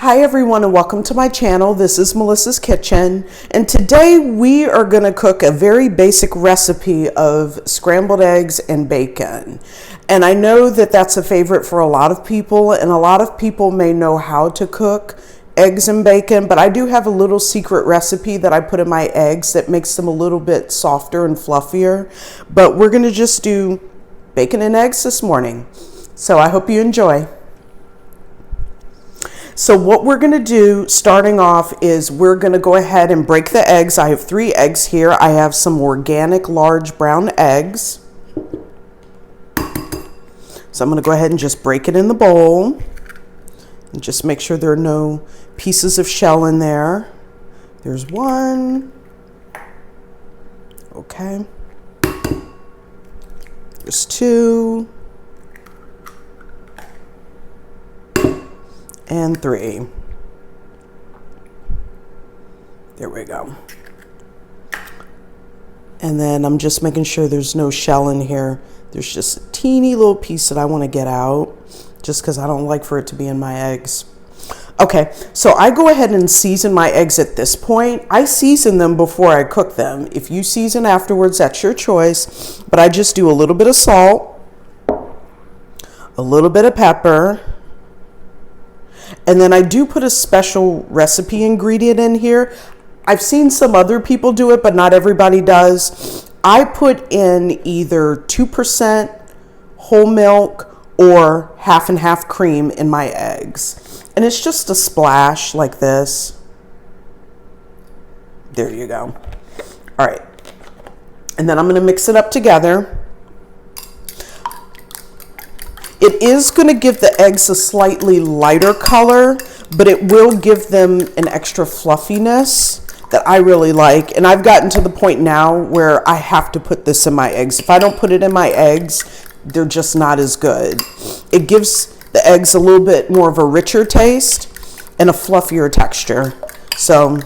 Hi everyone and welcome to my channel. This is Melissa's Kitchen, and today we are going to cook a very basic recipe of scrambled eggs and bacon. And I know that that's a favorite for a lot of people, and a lot of people may know how to cook eggs and bacon, but I do have a little secret recipe that I put in my eggs that makes them a little bit softer and fluffier. But we're going to just do bacon and eggs this morning. So I hope you enjoy. So what we're going to do starting off is we're going to go ahead and break the eggs. I have 3 eggs here. I have some organic large brown eggs. So I'm going to go ahead and just break it in the bowl. And just make sure there are no pieces of shell in there. There's 1. Okay. There's 2. And 3. There we go. And then I'm just making sure there's no shell in here. There's just a teeny little piece that I want to get out just because I don't like for it to be in my eggs. Okay, so I go ahead and season my eggs at this point. I season them before I cook them. If you season afterwards, that's your choice. But I just do a little bit of salt, a little bit of pepper, and then I do put a special recipe ingredient in here. I've seen some other people do it, but not everybody does. I put in either 2% whole milk or half and half cream in my eggs. And it's just a splash like this. There you go. All right. And then I'm going to mix it up together. It is going to give the eggs a slightly lighter color, but it will give them an extra fluffiness that I really like. And I've gotten to the point now where I have to put this in my eggs. If I don't put it in my eggs, they're just not as good. It gives the eggs a little bit more of a richer taste and a fluffier texture. So,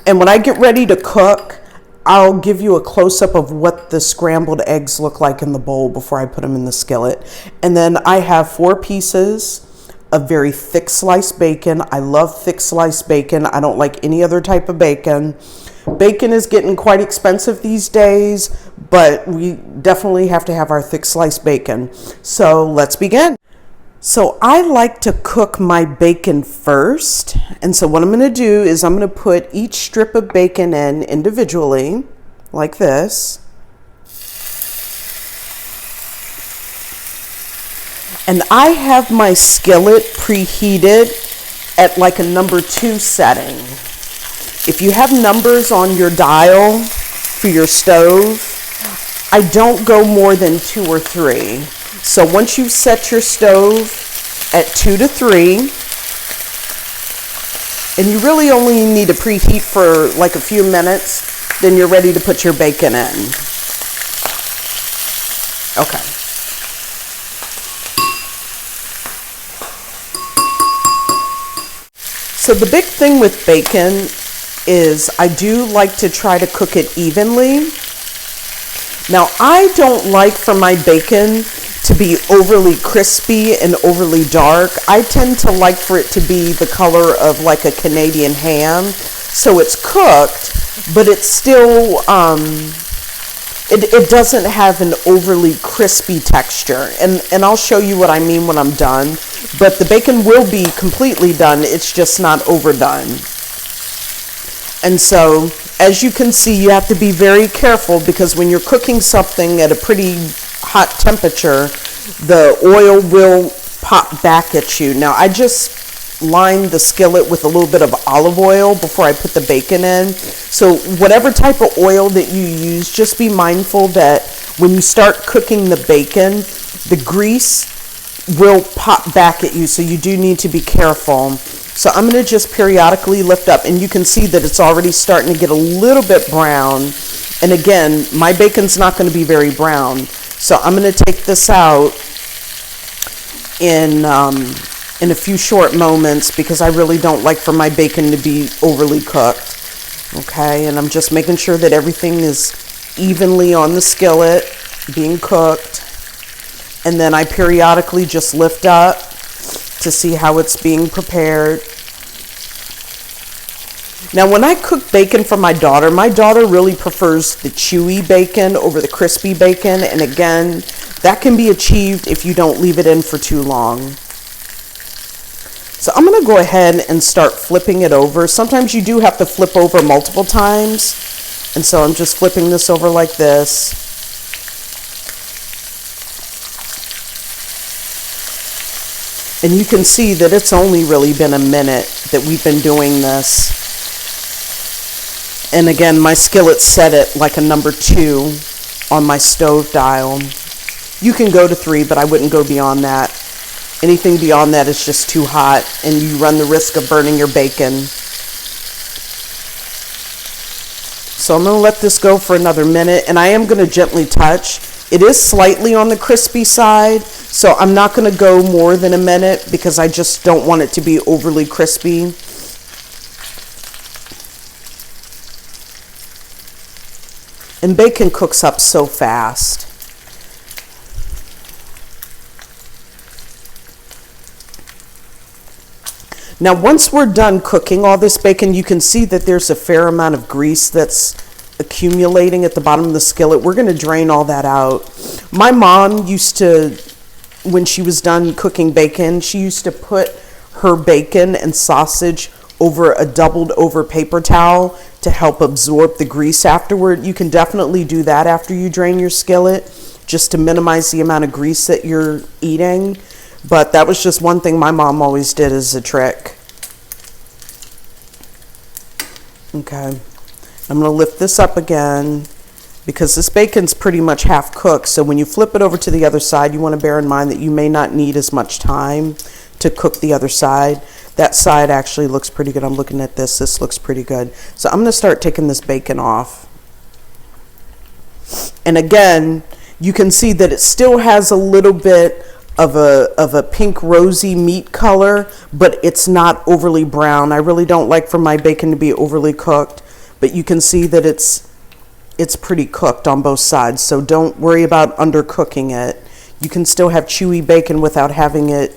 and when I get ready to cook, I'll give you a close-up of what the scrambled eggs look like in the bowl before I put them in the skillet. And then I have 4 pieces of very thick sliced bacon. I love thick sliced bacon. I don't like any other type of bacon. Bacon is getting quite expensive these days, but we definitely have to have our thick sliced bacon. So let's begin. So I like to cook my bacon first. And so what I'm going to do is I'm going to put each strip of bacon in individually, like this. And I have my skillet preheated at like a number 2 setting. If you have numbers on your dial for your stove, I don't go more than 2 or 3. So once you've set your stove at 2 to 3, and you really only need to preheat for like a few minutes, then you're ready to put your bacon in. Okay. So the big thing with bacon is I do like to try to cook it evenly. Now I don't like for my bacon to be overly crispy and overly dark. I tend to like for it to be the color of like a Canadian ham. So it's cooked, but it's still, it doesn't have an overly crispy texture. And I'll show you what I mean when I'm done. But the bacon will be completely done. It's just not overdone. And so, as you can see, you have to be very careful because when you're cooking something at a pretty hot temperature, the oil will pop back at you. Now, I just line the skillet with a little bit of olive oil before I put the bacon in. So whatever type of oil that you use, just be mindful that when you start cooking the bacon, the grease will pop back at you. So you do need to be careful. So I'm going to just periodically lift up, and you can see that it's already starting to get a little bit brown. And again, my bacon's not going to be very brown. So I'm going to take this out in a few short moments because I really don't like for my bacon to be overly cooked. Okay, and I'm just making sure that everything is evenly on the skillet being cooked. And then I periodically just lift up to see how it's being prepared. Now, when I cook bacon for my daughter really prefers the chewy bacon over the crispy bacon. And again, that can be achieved if you don't leave it in for too long. So I'm going to go ahead and start flipping it over. Sometimes you do have to flip over multiple times. And so I'm just flipping this over like this. And you can see that it's only really been a minute that we've been doing this. And again, my skillet's set at like a number 2 on my stove dial. You can go to 3, but I wouldn't go beyond that. Anything beyond that is just too hot, and you run the risk of burning your bacon. So I'm going to let this go for another minute, and I am going to gently touch. It is slightly on the crispy side, so I'm not going to go more than a minute because I just don't want it to be overly crispy. And bacon cooks up so fast. Now, once we're done cooking all this bacon, you can see that there's a fair amount of grease that's accumulating at the bottom of the skillet. We're going to drain all that out. My mom used to, when she was done cooking bacon, she used to put her bacon and sausage over a doubled over paper towel to help absorb the grease afterward. You can definitely do that after you drain your skillet, just to minimize the amount of grease that you're eating. But that was just one thing my mom always did as a trick. Okay, I'm going to lift this up again because this bacon's pretty much half cooked. So when you flip it over to the other side, you want to bear in mind that you may not need as much time to cook the other side. That side actually looks pretty good. I'm looking at this. This looks pretty good. So I'm going to start taking this bacon off. And again, you can see that it still has a little bit of a pink rosy meat color, but it's not overly brown. I really don't like for my bacon to be overly cooked, but you can see that it's pretty cooked on both sides. So don't worry about undercooking it. You can still have chewy bacon without having it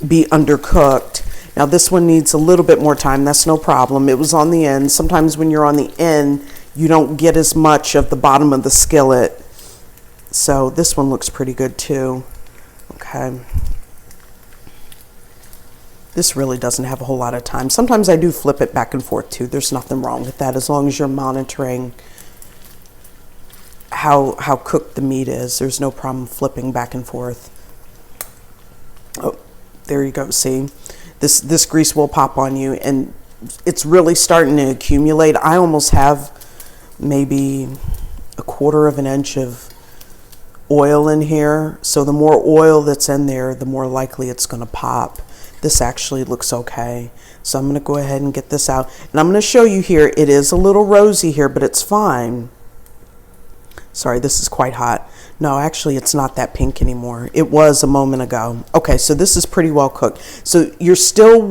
be undercooked. Now this one needs a little bit more time. That's no problem. It was on the end. Sometimes when you're on the end, you don't get as much of the bottom of the skillet. So this one looks pretty good too. Okay. This really doesn't have a whole lot of time. Sometimes I do flip it back and forth too. There's nothing wrong with that as long as you're monitoring how cooked the meat is. There's no problem flipping back and forth. Oh, there you go. See, this grease will pop on you, and it's really starting to accumulate. I almost have maybe 1/4 of an inch of oil in here. So the more oil that's in there, the more likely it's going to pop. This actually looks okay. So I'm going to go ahead and get this out. And I'm going to show you here, it is a little rosy here, but it's fine. Sorry, this is quite hot. No, actually, it's not that pink anymore. It was a moment ago. Okay, so this is pretty well cooked. So you're still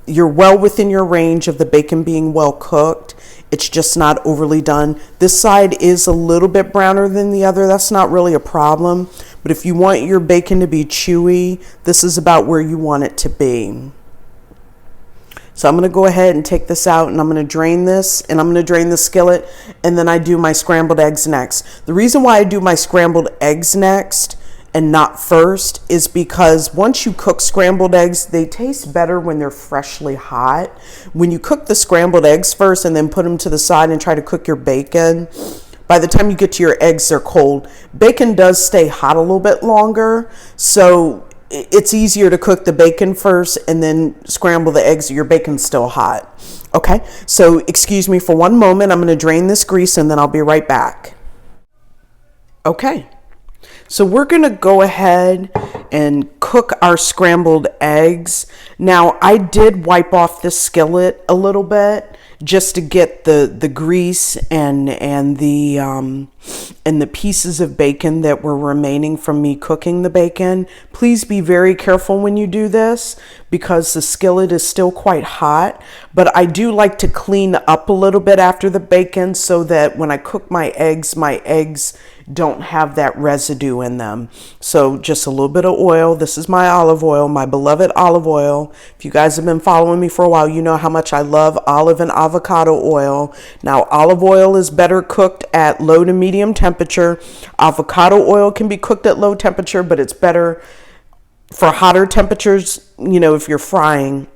you're well within your range of the bacon being well cooked. It's just not overly done. This side is a little bit browner than the other. That's not really a problem. But if you want your bacon to be chewy, this is about where you want it to be. So I'm going to go ahead and take this out, and I'm going to drain this, and I'm going to drain the skillet, and then I do my scrambled eggs next. The reason why I do my scrambled eggs next and not first is because once you cook scrambled eggs, they taste better when they're freshly hot. When you cook the scrambled eggs first and then put them to the side and try to cook your bacon, by the time you get to your eggs, they're cold. Bacon does stay hot a little bit longer, so it's easier to cook the bacon first and then scramble the eggs. Your bacon's still hot. Okay, so excuse me for one moment. I'm going to drain this grease and then I'll be right back. Okay, so we're going to go ahead and cook our scrambled eggs. Now, I did wipe off the skillet a little bit just to get the grease and the pieces of bacon that were remaining from me cooking the bacon. Please be very careful when you do this because the skillet is still quite hot, but I do like to clean up a little bit after the bacon so that when I cook my eggs don't have that residue in them. So just a little bit of oil. This is my olive oil, my beloved olive oil. If you guys have been following me for a while, you know how much I love olive and avocado oil. Now, olive oil is better cooked at low to medium temperature. Avocado oil can be cooked at low temperature, but it's better for hotter temperatures, you know, if you're frying.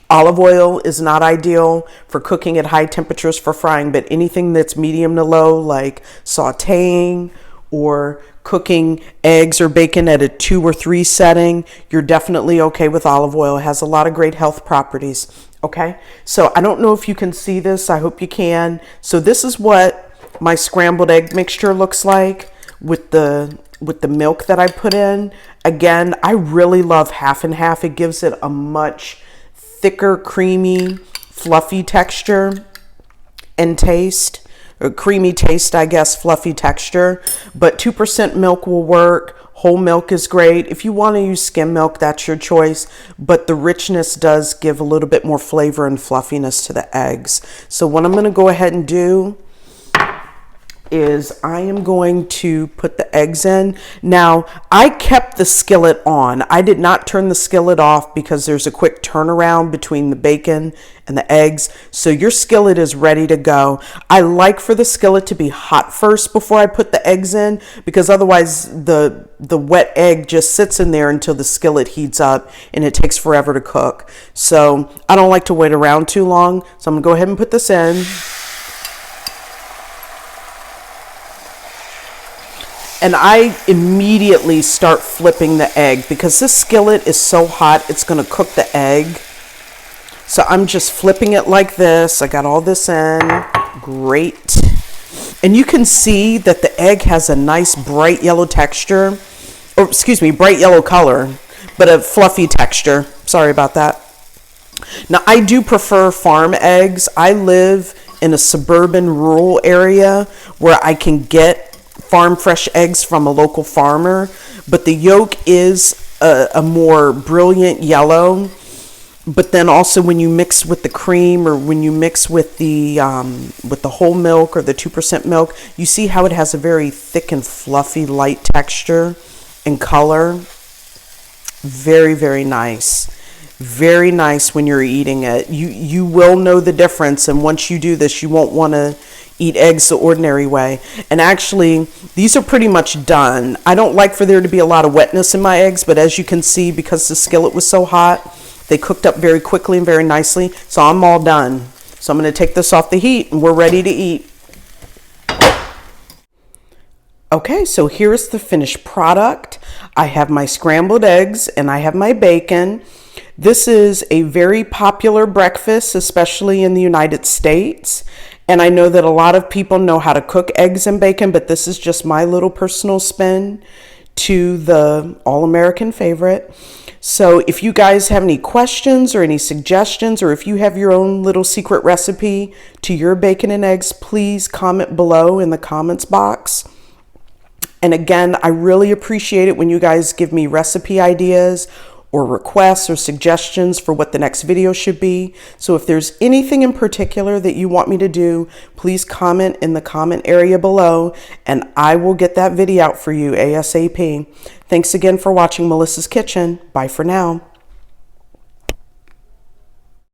Olive oil is not ideal for cooking at high temperatures for frying, but anything that's medium to low, like sauteing or cooking eggs or bacon at a 2 or 3 setting, you're definitely okay with olive oil. It has a lot of great health properties. Okay, so I don't know if you can see this. I hope you can. So this is what my scrambled egg mixture looks like with the milk that I put in. Again, I really love half and half. It gives it a much thicker, creamy, fluffy texture and taste, or creamy taste, I guess, fluffy texture. But 2% milk will work. Whole milk is great. If you want to use skim milk, that's your choice. But the richness does give a little bit more flavor and fluffiness to the eggs. So what I'm going to go ahead and do is I am going to put the eggs in. Now, I kept the skillet on. I did not turn the skillet off because there's a quick turnaround between the bacon and the eggs. So your skillet is ready to go. I like for the skillet to be hot first before I put the eggs in, because otherwise the wet egg just sits in there until the skillet heats up and it takes forever to cook. So I don't like to wait around too long. So I'm gonna go ahead and put this in. And I immediately start flipping the egg because this skillet is so hot, it's going to cook the egg. So I'm just flipping it like this. I got all this in. Great. And you can see that the egg has a nice bright yellow texture, or excuse me, bright yellow color, but a fluffy texture. Sorry about that. Now, I do prefer farm eggs. I live in a suburban rural area where I can get farm fresh eggs from a local farmer, but the yolk is a more brilliant yellow. But then also when you mix with the cream, or when you mix with the whole milk or the 2% milk, you see how it has a very thick and fluffy light texture and color. Very, very nice. Very nice when you're eating it. You will know the difference, and once you do this, you won't want to eat eggs the ordinary way. And actually, these are pretty much done. I don't like for there to be a lot of wetness in my eggs, but as you can see, because the skillet was so hot, they cooked up very quickly and very nicely. So I'm all done. So I'm going to take this off the heat and we're ready to eat. Okay, so here's the finished product. I have my scrambled eggs and I have my bacon. This is a very popular breakfast, especially in the United States. And I know that a lot of people know how to cook eggs and bacon, but this is just my little personal spin to the all-American favorite. So if you guys have any questions or any suggestions, or if you have your own little secret recipe to your bacon and eggs, please comment below in the comments box. And again, I really appreciate it when you guys give me recipe ideas or requests or suggestions for what the next video should be. So if there's anything in particular that you want me to do, please comment in the comment area below and I will get that video out for you ASAP. Thanks again for watching Melissa's Kitchen. Bye for now.